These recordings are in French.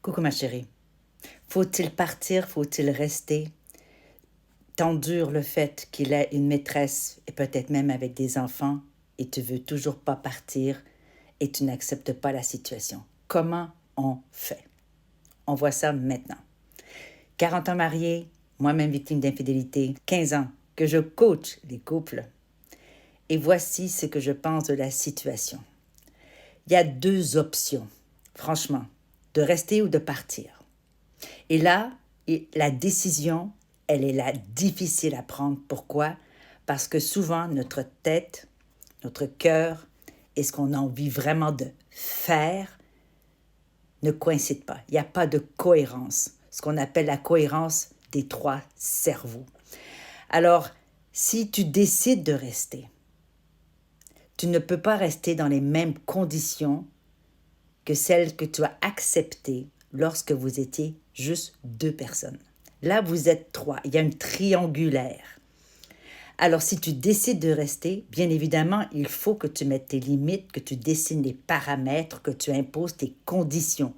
Coucou ma chérie. Faut-il partir? Faut-il rester? T'endures le fait qu'il ait une maîtresse et peut-être même avec des enfants et tu veux toujours pas partir et tu n'acceptes pas la situation. Comment on fait? On voit ça maintenant. 40 ans mariés, moi-même victime d'infidélité, 15 ans que je coach les couples. Et voici ce que je pense de la situation. Il y a deux options, franchement, de rester ou de partir. Et là, la décision, elle est là difficile à prendre. Pourquoi? Parce que souvent, notre tête, notre cœur et ce qu'on a envie vraiment de faire ne coïncident pas. Il n'y a pas de cohérence, ce qu'on appelle la cohérence des trois cerveaux. Alors, si tu décides de rester, tu ne peux pas rester dans les mêmes conditions que celles que tu as acceptées lorsque vous étiez juste deux personnes. Là, vous êtes trois. Il y a une triangulaire. Alors, si tu décides de rester, bien évidemment, il faut que tu mettes tes limites, que tu dessines les paramètres, que tu imposes tes conditions.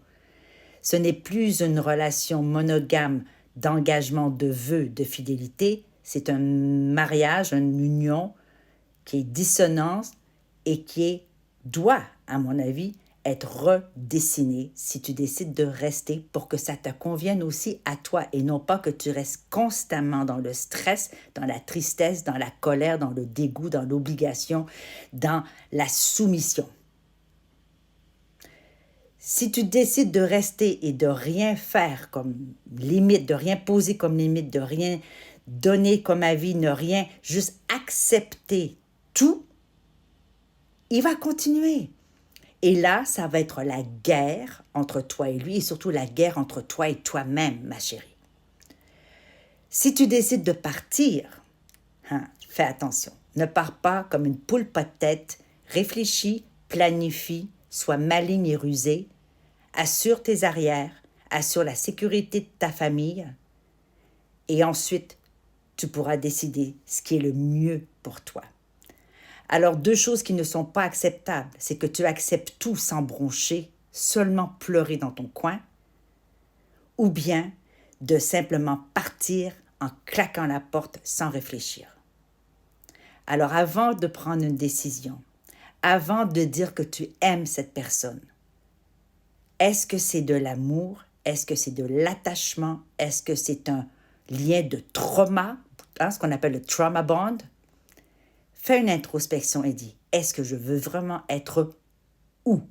Ce n'est plus une relation monogame d'engagement, de vœux, de fidélité. C'est un mariage, une union qui est dissonante et doit, à mon avis, être redessiné si tu décides de rester pour que ça te convienne aussi à toi et non pas que tu restes constamment dans le stress, dans la tristesse, dans la colère, dans le dégoût, dans l'obligation, dans la soumission. Si tu décides de rester et de rien faire comme limite, de rien poser comme limite, de rien donner comme avis, ne rien, juste accepter tout, il va continuer. Et là, ça va être la guerre entre toi et lui et surtout la guerre entre toi et toi-même, ma chérie. Si tu décides de partir, fais attention. Ne pars pas comme une poule pas de tête. Réfléchis, planifie, sois maligne et rusé. Assure tes arrières, assure la sécurité de ta famille. Et ensuite, tu pourras décider ce qui est le mieux pour toi. Alors, deux choses qui ne sont pas acceptables, c'est que tu acceptes tout sans broncher, seulement pleurer dans ton coin, ou bien de simplement partir en claquant la porte sans réfléchir. Alors, avant de prendre une décision, avant de dire que tu aimes cette personne, est-ce que c'est de l'amour? Est-ce que c'est de l'attachement? Est-ce que c'est un lien de trauma, ce qu'on appelle le trauma bond? Fais une introspection et dis, est-ce que je veux vraiment être où?